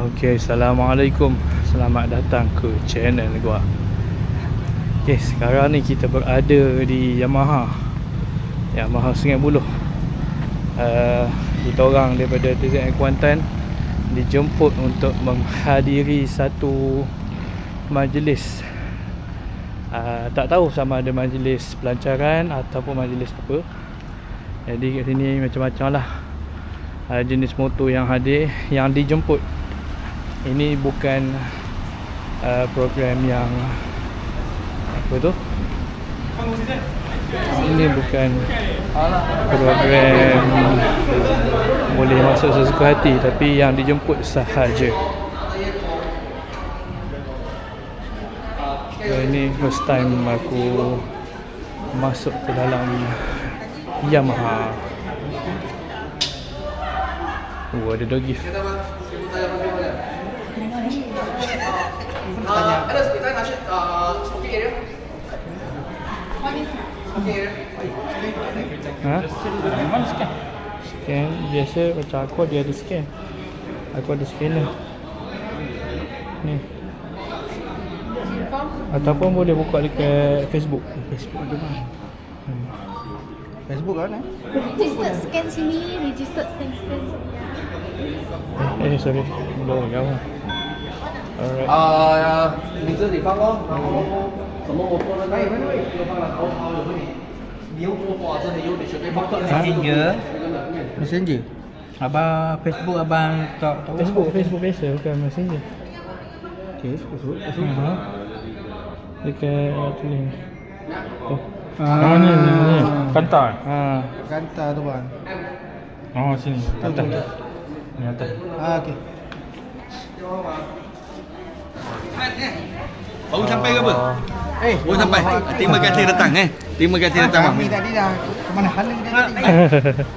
Okay, Assalamualaikum. Selamat datang ke channel gua. Okay, sekarang ni kita berada di Yamaha Sungai Buloh. Kita orang daripada TZM Kuantan dijemput untuk menghadiri satu majlis. Tak tahu sama ada majlis pelancaran ataupun majlis apa. Jadi kat sini macam-macam lah jenis motor yang hadir, yang dijemput. Ini bukan program yang apa tu? Ini bukan program boleh masuk sesuka hati, tapi yang dijemput sahaja. Ini first time aku masuk ke dalam Yamaha. Ada doggy. Ada sekitar masuk smoking area. Smoking area. Mana scan? Scan biasa macam aku dia ada scan. Aku ada scanner. Ni. Ataupun boleh buka dekat Facebook. Facebook ada mana? Facebook kan Registered scan sini, registered scan sini. Sorry. Belum jauh. Alright. 名字你放哦，然后什么我做的那就放了，淘有问题。你用多少真的有你随便放个 Messenger. Abang Facebook abang tak Facebook biasa, bukan Messenger. Okey, Facebook. Dekat tu ni. Ni. Kantar. Kantar tu bang. Oh, sini. Atas. Ni atas. Okey. Baru sampai ke apa? Baru sampai. Terima kasih datang Terima kasih datang. Kami tadi dah ke mana hala kita tadi.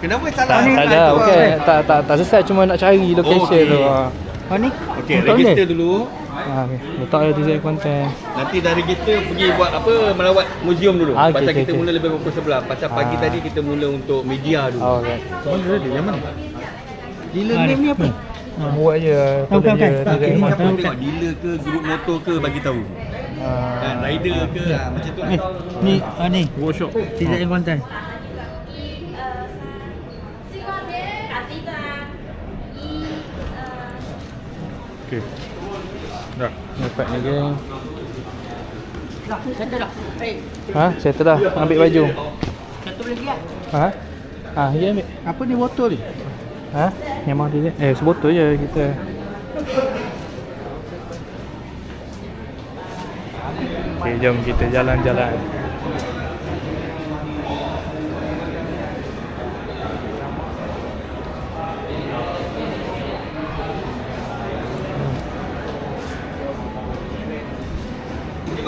Kenapa salah? Tak ada, okey. Tak selesai, cuma nak cari location tu. Ni? Okey, register dulu. Letak dia TZM Kuantan. Nanti dah register pergi buat apa? Melawat museum dulu. Okey, Pasal okey, kita okey. mula lebih pukul 11. Pasal pagi tadi kita mula untuk media dulu. Alright. Yang mana? Dealer name ni apa? Buat je. Bukan. TZM Siapa Kuantan. tengok dealer ke, grup motor ke, bagi tahu. Rider ke, macam tu lah. Ni Workshop. TZM Kuantan. Okey. Dah. Dapat ni geng. Settle dah. Ambil baju. Satu lagi ah. Ya ambil. Apa ni motor ni? Memang dia. Sebotol je kita. Okay, jom kita jalan-jalan.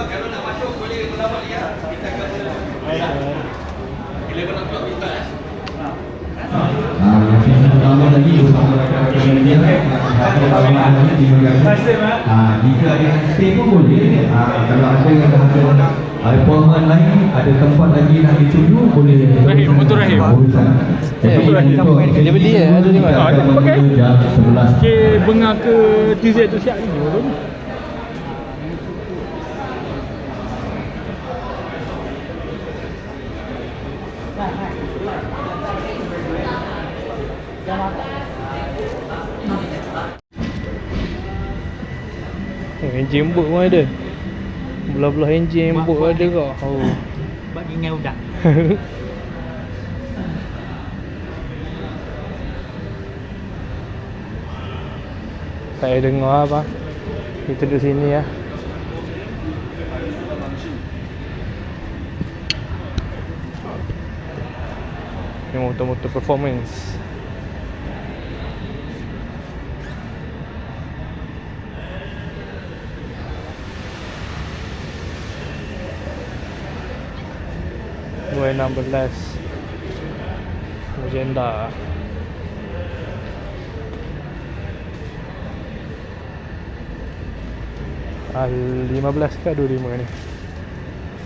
Kalau nak masuk boleh melawat ya. Kita akan 11 o'clock kita pertama lagi bersama rakan-rakan dia jika ada stay pun boleh. Kalau ada appointment lain, ada tempat lagi nak dituju, boleh. Rahim, motor Rahim. Dia beli ada di mana? Dia pakai jam 11. Ke Bengar ke TZ tu siap ni motor ni. Enjin embut pun ada. Belah-belah enjin embut ada kau. Bagi dengan udak. Tak ada dengar apa. Kita duduk sini ya. Ini motor-motor performance. W16 Magenta. Al 15 ke 25 ni?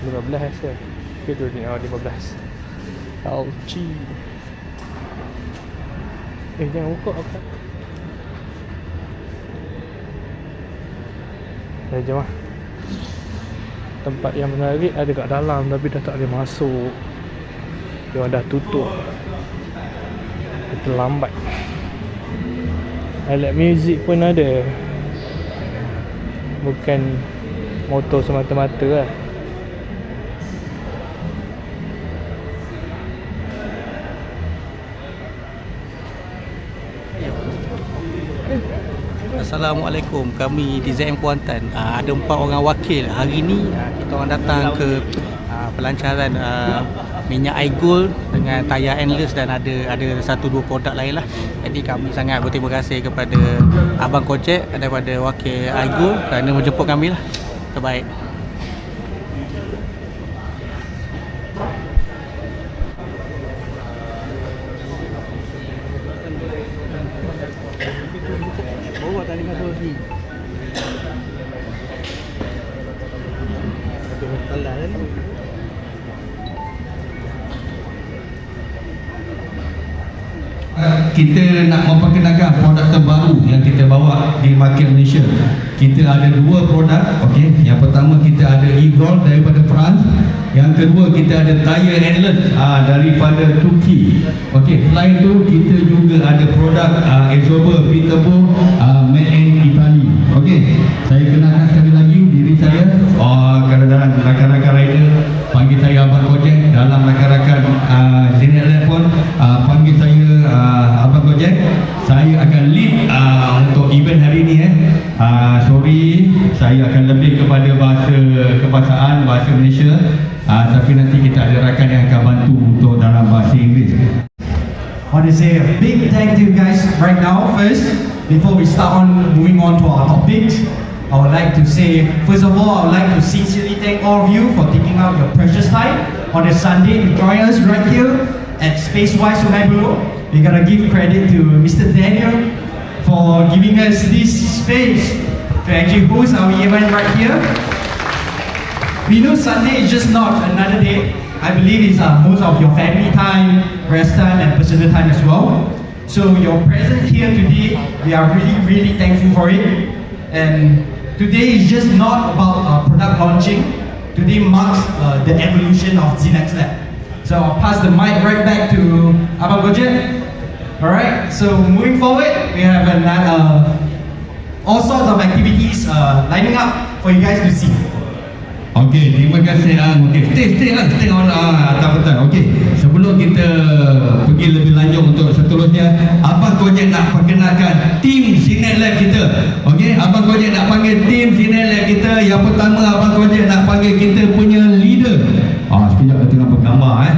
15 rasa. Ke 25? Oh 15. Alci. Jangan buka apa. Saya jom lah. Tempat yang menarik ada kat dalam tapi dah tak boleh masuk. Dia dah tutup. Terlambat. Alat muzik pun ada. Bukan motor semata-mata lah. Assalamualaikum, kami di ZM Kuantan. Ada 4 orang wakil. Hari ni kita orang datang ke pelancaran minyak iGold dengan tayar endless dan ada 1-2 produk lain lah. Jadi kami sangat berterima kasih kepada Abang Kojek daripada wakil iGold kerana menjemput kami lah. Terbaik. Bawa tadi masuk lagi. Telah kan? Kita nak memperkenalkan produk terbaru yang kita bawa di market Malaysia. Kita ada 2 produk, okey. Yang pertama kita ada iGold daripada France. Yang kedua kita ada tayar endless daripada Turki. Okey, selain itu kita juga ada produk Exober Viterbo made in Italy. Okey, saya kenalkan sekali lagi diri saya. Kadang-kadang rakan-rakan rider panggil saya Abang Kojek, dalam rakan-rakan Zinet pun panggil saya Abang Kojek. Saya akan lead untuk event hari ini. Sorry, saya akan lebih kepada bahasa kebahasaan, bahasa Malaysia. Tapi nanti kita ada rakan yang akan bantu untuk dalam bahasa Inggeris. I want to say a big thank you guys right now. First, before we start moving on to our topics, I would like to say, first of all, I would like to sincerely thank all of you for taking out your precious time on a Sunday to join us right here at Spacewise Sungai Buloh. We're gonna give credit to Mr. Daniel for giving us this space to actually host our event right here. We know Sunday is just not another day. I believe it's most of your family time, rest time and personal time as well. So your presence here today, we are really thankful for it. And today is just not about product launching. Today marks the evolution of Zinex Lab. So I'll pass the mic right back to Abang Kojek. Alright, so moving forward, we have all sorts of activities lining up for you guys to see. Okey, terima kasih. Okey, stay on atas petang. Okey, sebelum kita pergi lebih lanjut untuk seterusnya, Abang Kojek nak perkenalkan tim Zinet Lab kita. Okey, Abang Kojek nak panggil tim Zinet Lab kita. Yang pertama, Abang Kojek nak panggil kita punya leader. Sekejap kita tengah bergambar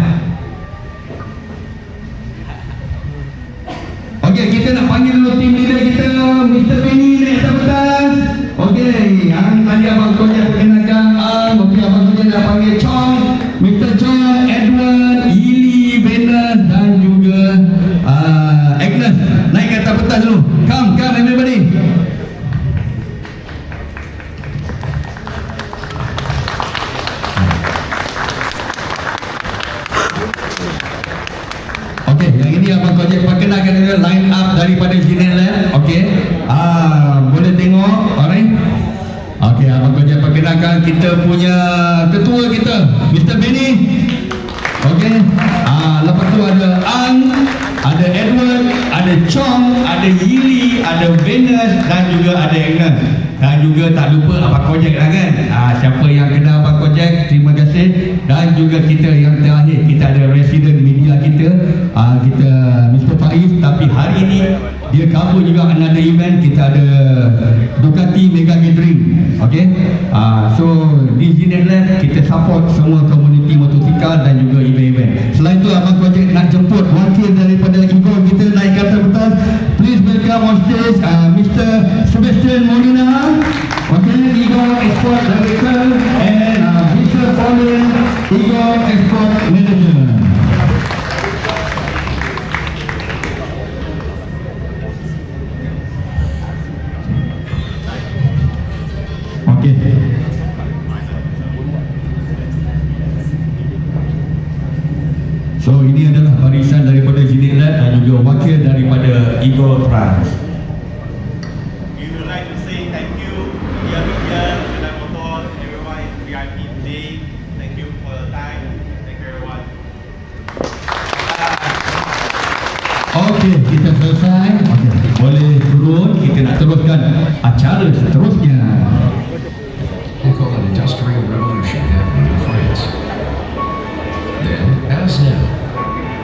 Okey, kita nak panggil dulu tim leader kita, Mr. Benny naik atas petang. Okey, yang tadi Abang Kojek perkenalkan Okey, Abang Kojek nak panggil Chong, Mr. Chong, Edward, Ili, Venus dan juga Agnes. Naik ke atas petang dulu. Come everybody. Okey, yang ini Abang Kojek perkenalkan juga line up daripada Zinet Lab. Okey, boleh tengok. Alright. Okey, Abang Kojek perkenalkan kita punya ketua kita, Mr. Benny. Okey, lepas tu ada Ang, ada Edward, ada Chong, ada Yili, ada Venus dan juga ada Agnes. Dan juga tak lupa Abang Kojek lah kan. Siapa yang kenal Abang Kojek, terima kasih. Dan juga kita yang terakhir, kita ada resident media kita, kita Mr. Faiz. Tapi hari ini dia cover juga another event. Kita ada Ducati Mega Gathering. Okay, so di Zinet Lab kita support semua komuniti motosikal dan juga event-event. Selain itu Abang Kojek nak jemput wakil daripada iGold kita naik ke atas petang. Please welcome on stage Mr. Sebastian Molina, okay, iGold Export Director, and Mr. Pauline, iGold Export Manager. Okay. So ini adalah barisan daripada Zinet Lab dan juga wakil daripada iGold France. We would like to say thank you, dear media, kita selesai. Okey, boleh turun. Kita nak teruskan acara seterusnya. Call an industrial revolution happening in France. Then, as now,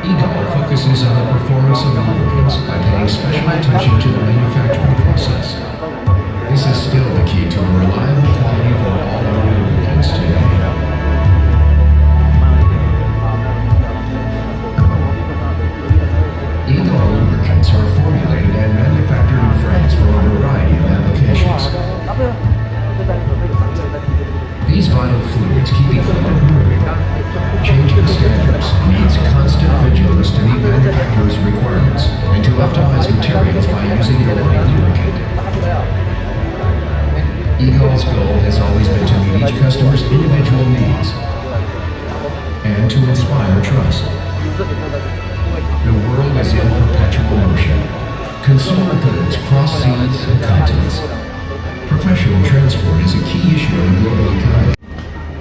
EGOL focuses on the performance of lubricants by paying special attention to the manufacturing process. This is still the key to a reliable quality for all our lubricants today. EGOL lubricants are formulated and manufactured in France for a variety of applications. These vital fluids keep equipment moving. Changing standards needs constant vigilance to meet manufacturers' requirements and to optimize materials by using the right lubricant. EGOL's goal has always been to meet each customer's individual needs and to inspire trust. The world is in perpetual motion. Consumer goods cross seas and continents. Professional transport is a key issue in the global economy.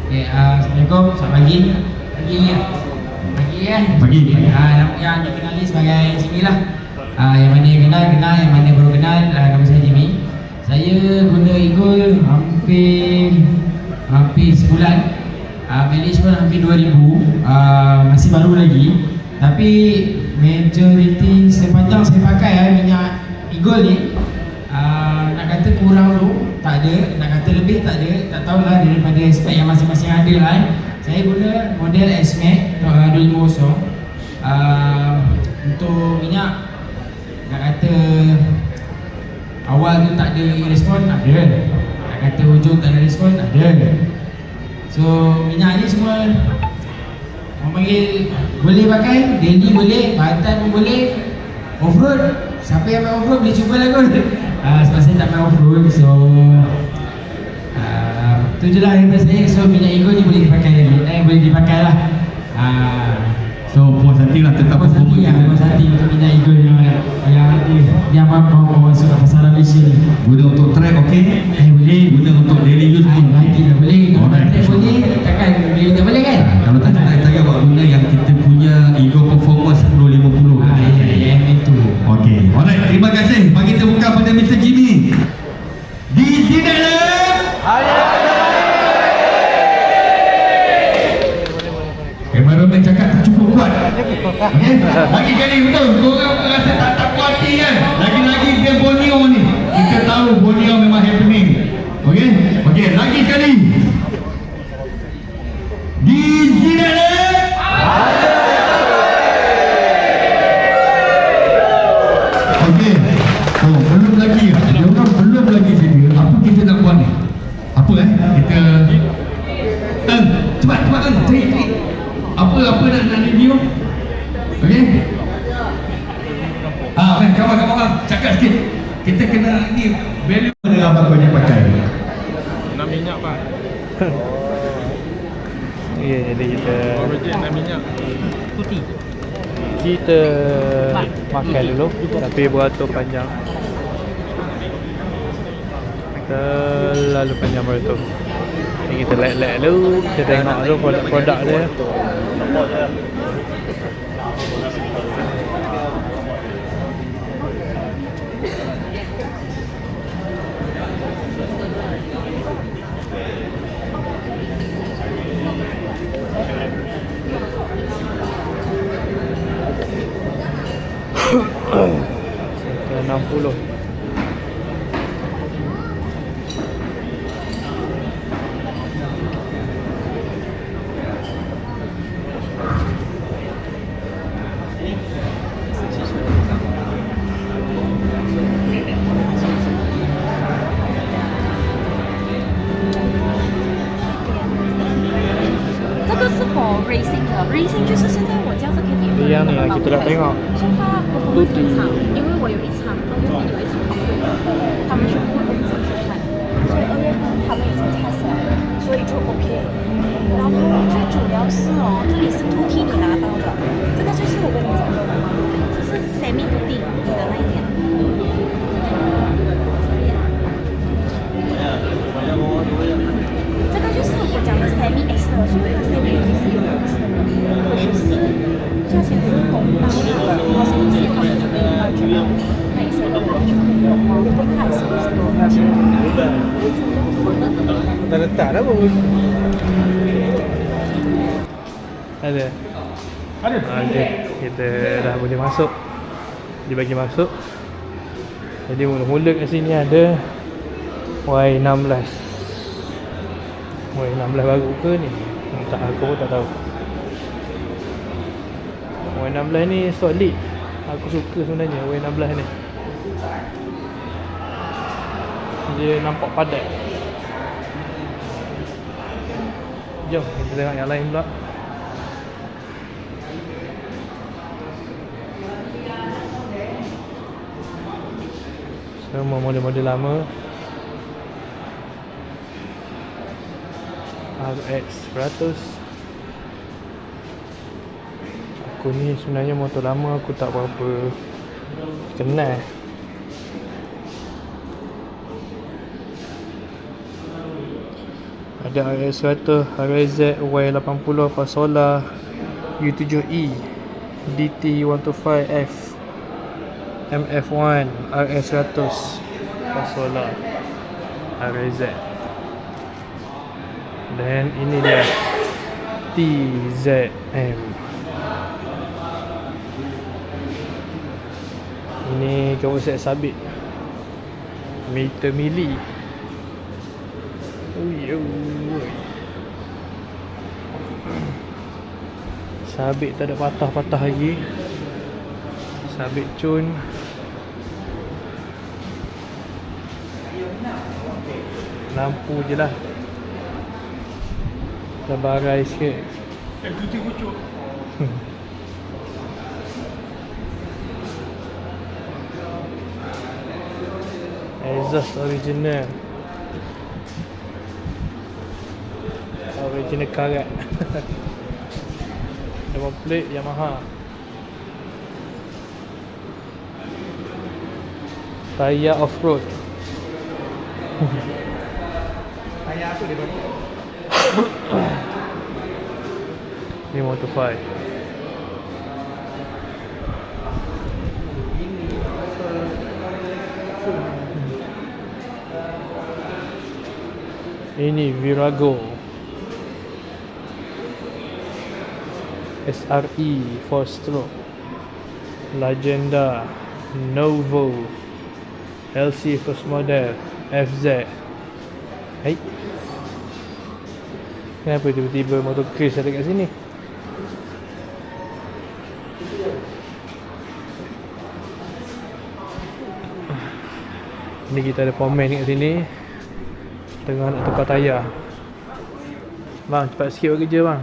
Okay, Assalamualaikum, selamat pagi. Pagi ya? Pagi kan? Pagi. Yang dikenali sebagai Jimmy lah. Yang mana yang kenal, yang mana baru kenal, nama saya Jimmy. Saya guna EGOL hampir sebulan. Mileage pun hampir 2000. Masih baru lagi. Tapi majority sepanjang saya pakai minyak EGOL ni, nak kata kurang tu tak ada, nak kata lebih tak ada, tak tahulah daripada spek yang masing-masing ada lah. Saya guna model S-Max 250. Untuk minyak nak kata awal tu tak ada respon, ada. Nak kata hujung tak ada respon, ada. So minyak ni semua orang panggil boleh pakai, daily boleh, Bantan pun boleh, off-road. Siapa yang main off-road boleh cuba lah kot. Sebab saya tak main off-road, so tu je lah daripada saya. So minyak EGOL ni boleh dipakai boleh dipakai lah. So puas hati lah tetap puas hati lah, puas hati untuk minyak EGOL yang ada, yang bawa masuk ke pasaran Malaysia ni. Guna untuk track okey? Boleh. Guna untuk daily use pun? Lagi lah boleh. Alright. Track boleh, takkan daily tak boleh kan? Kalau tak nak tanya awak guna yang kita punya EGOL Performance 1050. Ya, itu. Okey. Alright, terima kasih. Bagi terbuka pada Mr. Jimmy. Di sini environment cakap tak cukup kuat. Okay? Lagi kali betul. Korang rasa tak puas hati kan? Lagi-lagi dia Borneo ni. Kita tahu Borneo memang happening. Okey? Okey, lagi kali. Di sini okey. Oh, belum lagi. Dia orang belum lagi sedia. Apa kita nak buat ni? Apa kita cepat cari. Apa nak review? Okey? Kawan-kawan cakap sikit. Kita kena ni value dengan apa kau yang pakai. Nak minyak pak. Ya, jadi kita origin nak minyak putih. Kita makan dulu tapi beratur panjang. Terlalu panjang beratur. Ni kita like dulu, kita tengok dulu produk dia. Sampai 60. racing 的 ，racing 就是现在我这样子可以点一样的啊kita nak tengok，2场，因为我有一场2月份有一场跑会，他们全部都进去看，所以2月份他们已经 test 了，所以就 OK。然后最主要是这里是2T 你拿到的，这个就是我跟你讲的，这是 semi 土地你的那一点。这个就是我讲的 semi X 的，所以它 semi X 是有 X 的，可是价钱是公道的，好像是他们这边那一些的人就会看什么是多少钱。 Tak letak dah pun. Ada. Ada. Kita dah boleh masuk. Dia bagi masuk. Jadi mula-mula kat sini ada Y16. Y16 baru ke ni? Tak, aku pun tak tahu. Y16 ni solid. Aku suka sebenarnya Y16 ni. Dia nampak padat. Jom kita tengok yang lain pula. Semua model-model lama. RX 100. Aku ni sebenarnya motor lama aku tak berapa kenal. Ada RX 100, RZ, Y80, Pasola, U7E, DT125F, MF1, RX 100, Pasola, RZ. Dan ini dia TZM. Ini kawasan sabit meter mili. Sabit tak ada patah-patah lagi. Sabit cun. Lampu je lah. Terbarai sikit. Exhaust original. Original karat. Number plate Yamaha. Tayar off-road. Tayar apa dia bagi? Ni Moto5. Ini Virago SRE 4 stroke, Legenda, Novo, LC first model, FZ. Hai. Kenapa tiba-tiba motor Chris ada kat sini? Ni kita ada pomen kat sini. Tengah nak tukar tayar. Bang, cepat sikit buat kerja bang.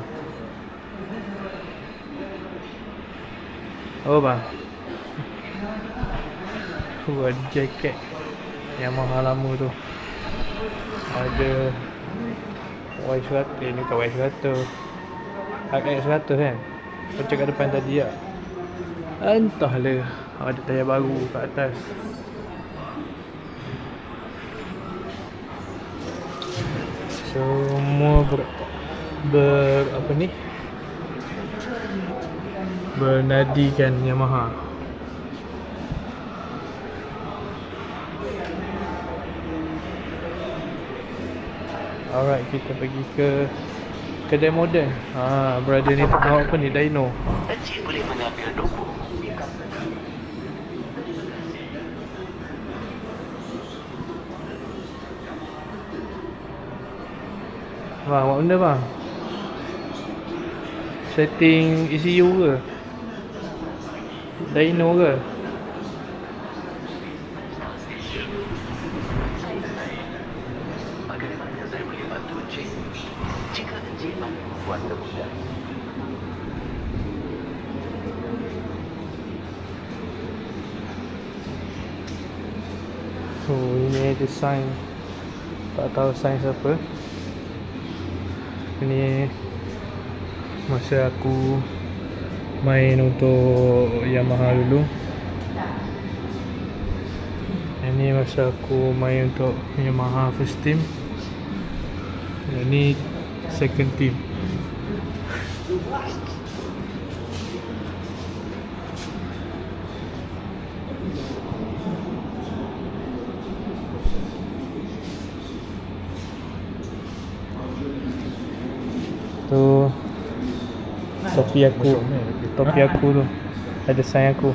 Oh bang. Ada jaket Yamaha lama tu. Ada Y100, ni bukan Y100, RX100 kan. Kocok kat depan tadi lah. Entahlah, ada tayar baru kat atas. Semua apa ni, bernadikan Yamaha. Alright, kita pergi ke kedai moden. Brother ni tengok apa ni, dyno. Encik boleh mengambil nombor. Bang, buat benda bang? Setting ECU ke? Dyno ke? Bagaimana saya boleh bantu encik? Jika encik mampu membuat kemudahan. Oh, ini ada sign. Tak tahu sign siapa. Ini masa aku main untuk Yamaha dulu. Ini masa aku main untuk Yamaha first team. Ini second team. Topi aku. Topi aku tu ada sign aku.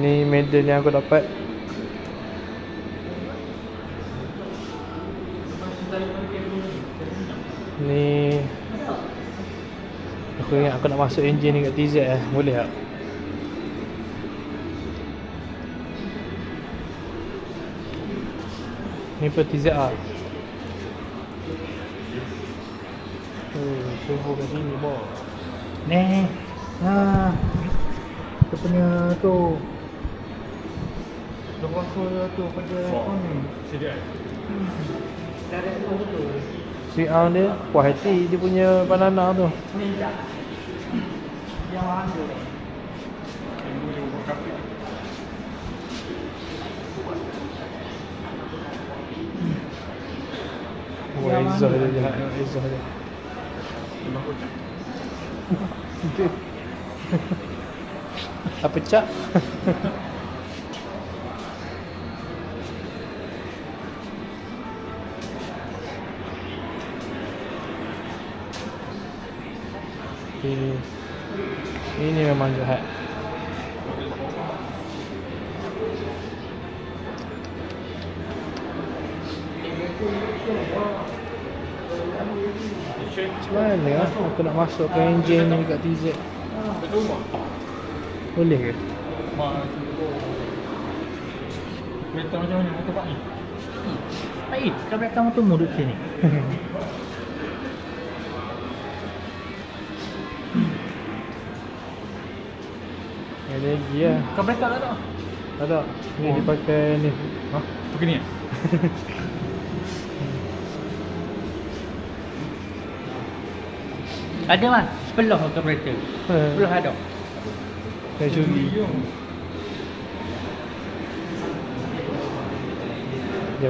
Ni medal yang aku dapat. Ni aku ingat aku nak masuk engine ni kat TZ boleh tak? Ni pun TZR. Suhu kat sini bos. Ni. Dia punya tu. Lepas tu pada apa ni? CDI. Si Ang dia puas hati dia punya banana tu. Yang ada. Wah, Izzah dia jahat. Izzah dia. Apa cak? Ini memang jahat. Macam mana aku nak masuk ke engine ni kat TZ? Boleh ke? Kereta macam mana motor Pak ni? Baik, kau belakang motor mu duduk sini. Ada lagi lah. Kau belakang tak ada? Tak ada. Ni dipakai ni. Hah? Pakai ni? Ada mas, sebelah kereta. Sebelah ada. Saya curi. Jom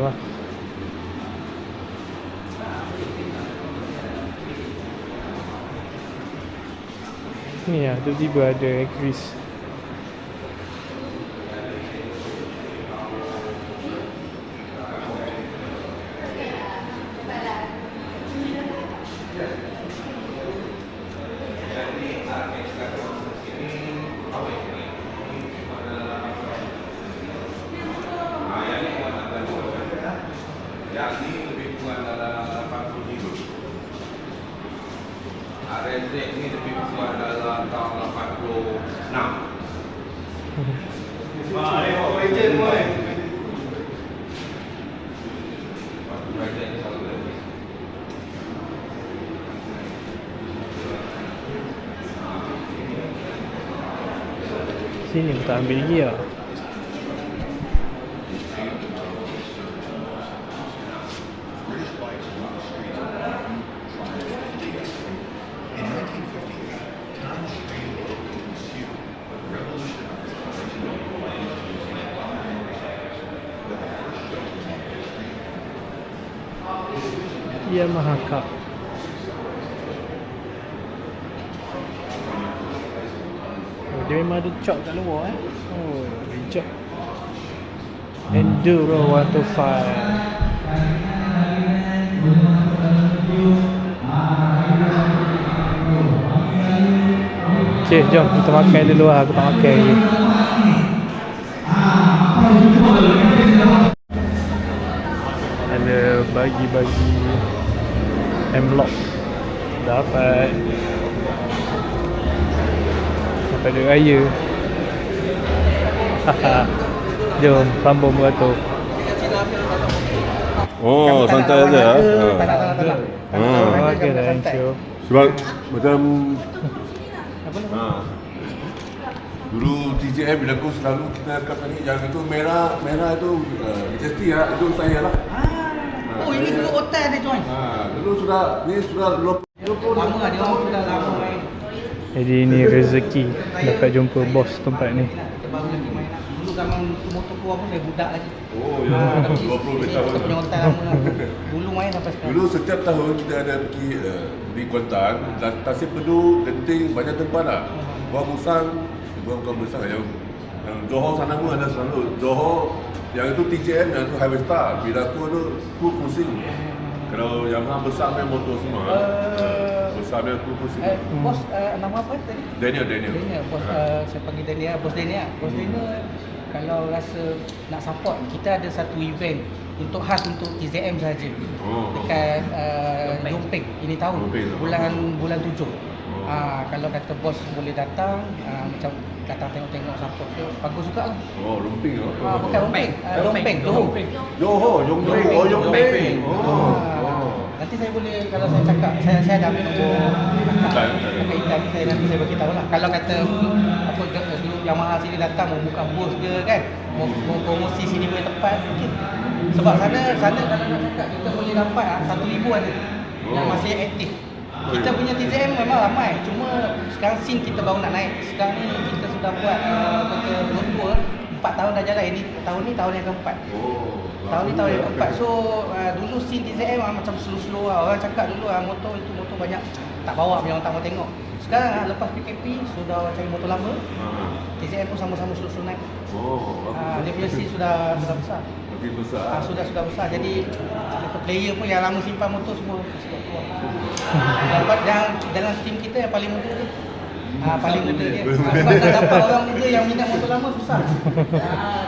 lah. Ni lah, tiba-tiba ada Chris. RZ ni lebih kurang dalam tahun 86. Ni bawa legend boy. Sini aku tak ambil lagi lah. Yamaha Cup. Oh, dia memang ada chalk kat luar Oh, hijau. Enduro 125. Okay, jom kita makan dulu lah. Aku tak makan lagi. Ada bagi-bagi M-Lock. Dapat sampai dia raya. Jom sambung beratur. Oh, santai aja. Okey dah intro. Sebab macam dulu TJM bila aku selalu kita kata ni yang itu merah itu HST lah, itu saya lah. Oh, ini dulu hotel dia join. Dulu sudah lama dia orang sudah lama main. Jadi ini rezeki dapat jumpa bos tempat ni. Dulu zaman motor keluar pun saya budak lagi. Oh ya, Tapi 20 ini tahun. kita punya kontan lama lah. Dulu main sampai sekarang. Dulu setiap tahun kita ada pergi di Kuantan, Tasik Pedu, Genting, banyak tempat lah. Buang Musang, bukan Musang yang Johor sana pun ada selalu. Johor yang itu TJM, yang itu Highway Star. Bila aku tu pusing. Kalau yang besar main motor semua, besar main tu pusing. Bos nama apa tadi? Daniel. Bos saya panggil Daniel. Bos Daniel kalau rasa nak support, kita ada satu event untuk khas untuk TZM saja. Dekat Jompeng ini tahun bulan 7. Kalau kata bos boleh datang, macam datang tengok-tengok support tu, bagus juga lah. Rompeng tu? Bukan Rompeng, Johor. Nanti saya boleh, kalau saya cakap, saya ada nombor kaitan saya, nanti saya beritahu lah. Kalau kata apa Yamaha sini datang mau buka booth ke kan, mau promosi sini boleh tepat mungkin. Sebab sana kalau nak cakap kita boleh dapat 1,000 ada yang masih aktif. Kita punya TZM memang ramai, cuma sekarang scene kita baru nak naik. Sekarang ni kita sudah buat road tour 4 tahun dah jalan. Ini tahun yang keempat. Tahun yang keempat. So dulu scene TZM macam slow lah. Orang cakap dulu motor itu motor banyak tak bawa, punya orang tak mau tengok. Sekarang lepas PKP sudah cari motor lama. TZM pun sama-sama slow naik. Dia punya scene sudah besar. Sudah besar. Jadi player pun yang lama simpan motor semua keluar. Dalam tim kita yang paling muda dia. Paling muda dia. Sebab nak dapat orang muda yang minat motor lama susah.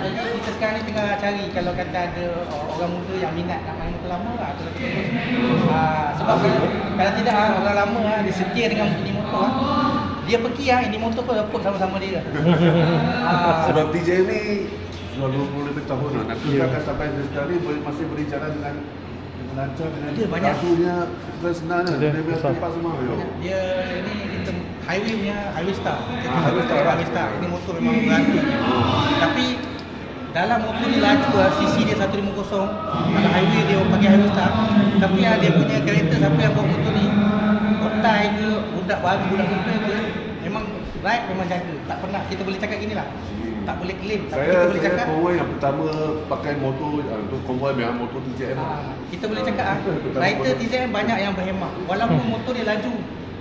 Jadi kita sekarang ni tengah cari, kalau kata ada orang muda yang minat nak main motor lama lah, sebab kalau tidak orang lama dia setia dengan ini motor. Dia pergi ini motor pun reput sama-sama dia. Sebab DJ ni 20 lebih tahun lah. Nak kerjakan sampai sekarang ni masih boleh jalan dengan lancar, dengan lagunya bukan senang lah. Dia punya tempat semua. Dia ni kita highway punya Highway Star. Highway Star. Ini motor memang beradu. Tapi dalam motor ni laju CC dia 150. Kalau highway dia panggil Highway Star. Tapi dia punya karakter siapa yang bawa motor ni, otai ke, budak baru, budak muda ke, memang ride memang jaga. Tak pernah kita boleh cakap gini lah. Tak boleh claim, tapi kita boleh cakap konvoi yang pertama pakai motor tu konvoi memang motor TZM. Kita boleh cakap rider TZM banyak yang berhemah. Walaupun motor dia laju,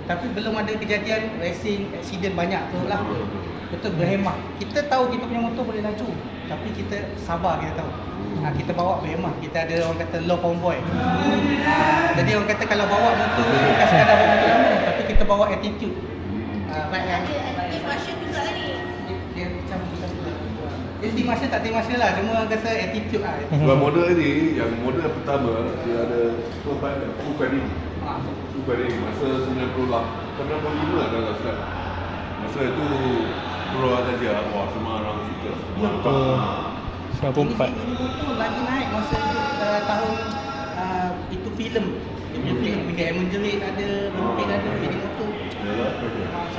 tapi belum ada kejadian racing, accident banyak tu lah. Betul berhemah. Kita tahu kita punya motor boleh laju, tapi kita sabar, kita tahu. Kita bawa berhemah. Kita ada orang kata low convoy. Jadi orang kata kalau bawa motor bukan sekadar bawa motor lama, tapi kita bawa attitude. Baik yang Fashion juga ni. dia macam dia team marshal tak team marshal lah, cuma orang kata attitude lah. Sebab model ni, yang model yang pertama dia ada full padding. Masa 95 kalau tak salah. Masa itu keluar saja, wah semua orang suka. Ini motor lagi naik masa tahun itu filem. Dia punya filem Mega Emerald ada, Rompeng ada, jadi motor.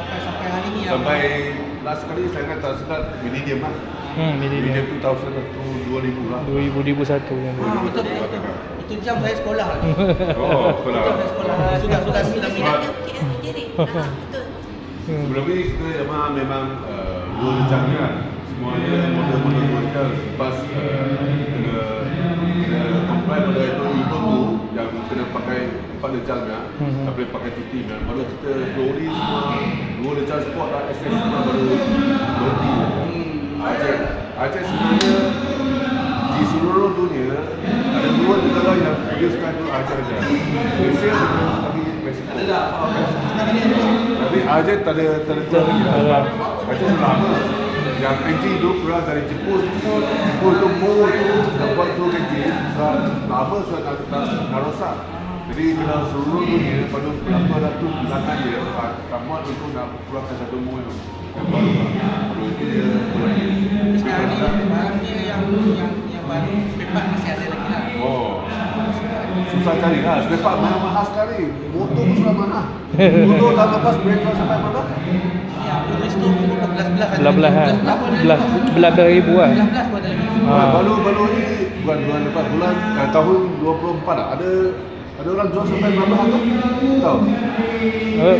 Sampai hari ni sampai last kali saya kata sedap Millennium lah. Millennium 2000 lah. 2001 yang betul. Itu jam saya sekolah. Sekolah. Sudah minat. Betul. Sebelum ni kita memang dua jam kan. Semuanya model-model macam pas kena comply pada itu yang kena pakai 4 lejang tak boleh pakai cuti kan. Baru kita slowly semua 2 lejang sport lah, SS semua baru berhenti. Aceh sebenarnya di seluruh dunia ada 2 negara yang producekan tu Aceh saja. Malaysia lagi Mexico. Tapi Aceh tak ada lagi lah. Aceh selama yang engine tu keluar dari Jepun tu mau tu dapat tu engine lama sudah nak rosak. Jadi kalau seluruh dunia pada berapa ratus bulan dia tamat itu nak keluarkan satu mo yang baru lah. Dia sekarang ni barang dia yang baru spare masih ada lagi lah. Susah cari lah. Spare part mahal sekali. Motor pun sudah mahal. Motor dah lepas break sampai berapa? Ya, polis tu 11 ribu lah. 11 pun ada lagi. Baru ni bulan lepas bulan tahun 24 lah. Ada orang jual sampai berapa harga? Tahu?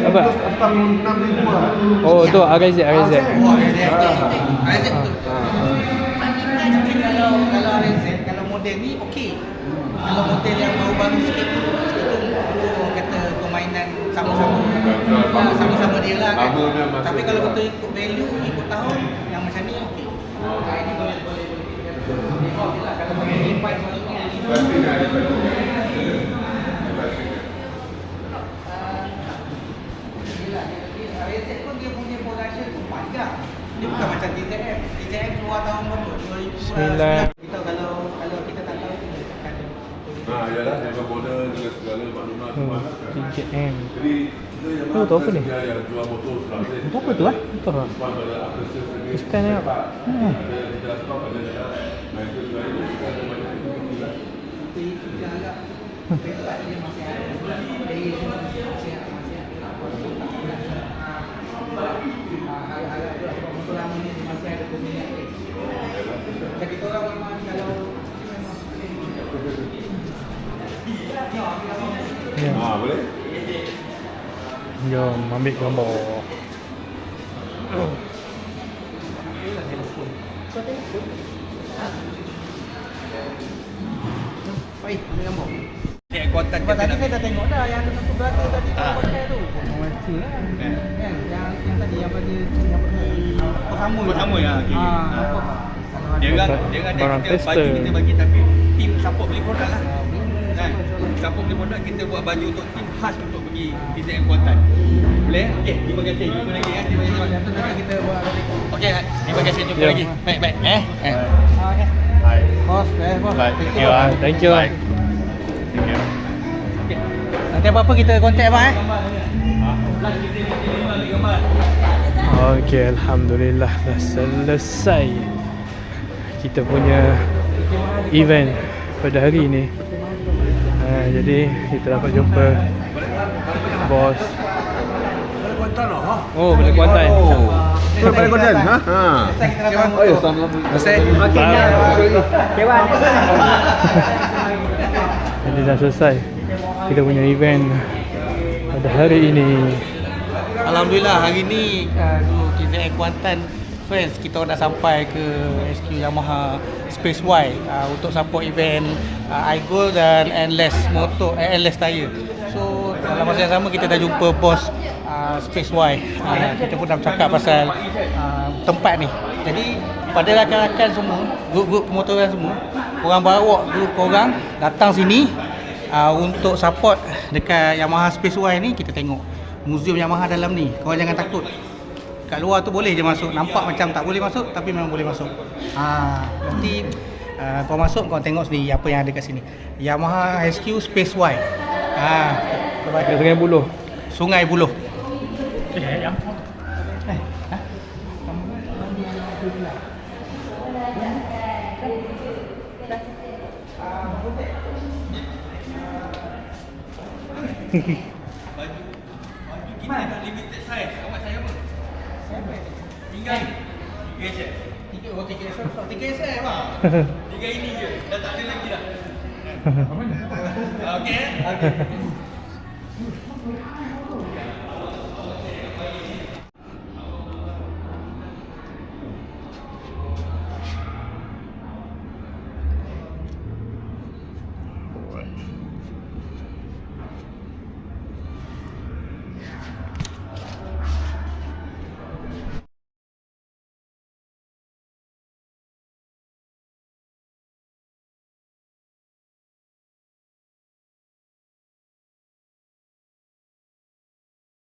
Apa? 46,000 lah. Oh, tu RZ. RZ tu. model ni okey. Kalau model yang baru-baru sikit tu itu orang kata permainan sama-sama. Sama-sama dia lah kan. Tapi kalau betul ikut value, ikut tahun yang macam ni okey. Ini boleh. Kalau pakai lipat maksudnya Reset pun dia punya production tu panjang. Dia bukan macam TZM. TZM keluar tahun berapa? 2009. Kita kalau kita tak tahu kita tekan. Yalah, memang model dengan segala maklumat semua. TZM. Jadi Oh, tu apa ni? yang jual motor selasa. Itu apa tu Apa? Stand ni apa? Boleh? Jom ambil gambar. Baik, ambil gambar. Ni kuatan kita tadi saya dah tengok dah yang satu belakang tadi pakai tu. Mesti lah. Kan yang tadi yang pada Persamu ya. Dia ada kita bagi tapi tim support beli produk lah. Kan? Support beli produk kita buat baju untuk tim khas untuk pergi TZM Kuantan. Boleh? Okey, terima kasih. Jumpa lagi ya. Terima kasih. Nanti kita buat okey, terima kasih jumpa lagi. Baik. Okey. Hai. Bos, bos. Thank you. Okay. Nanti apa-apa kita kontak abang Okey, alhamdulillah dah selesai kita punya event pada hari ni. Jadi kita dapat jumpa bos. Boleh Kuantan lah. Oh, boleh Kuantan. Boleh Kuantan. Ha. Oh, ya, sama. Jadi dah selesai kita punya event pada hari ini. Alhamdulillah hari ni TZM Kuantan Friends kita dah sampai ke SQ Yamaha Space Y untuk support event iGold dan Endless Motor, Endless Tire. So dalam masa yang sama kita dah jumpa bos Space Y. Kita pun dah bercakap pasal tempat ni. Jadi pada rakan-rakan semua, grup-grup pemotoran semua, korang bawa grup korang datang sini untuk support dekat Yamaha Space Y ni. Kita tengok muzium Yamaha dalam ni. Korang jangan takut. Kat luar tu boleh je masuk. Nampak macam tak boleh masuk tapi memang boleh masuk. Nanti kau masuk kau tengok sendiri apa yang ada kat sini. Yamaha HQ Space Y. Sungai Buloh. Sungai Buloh. Baju kita dah limited size. Awak saya apa? Tinggal 3 SL bang. 3 ini je. Dah tak ada lagi dah. Okey.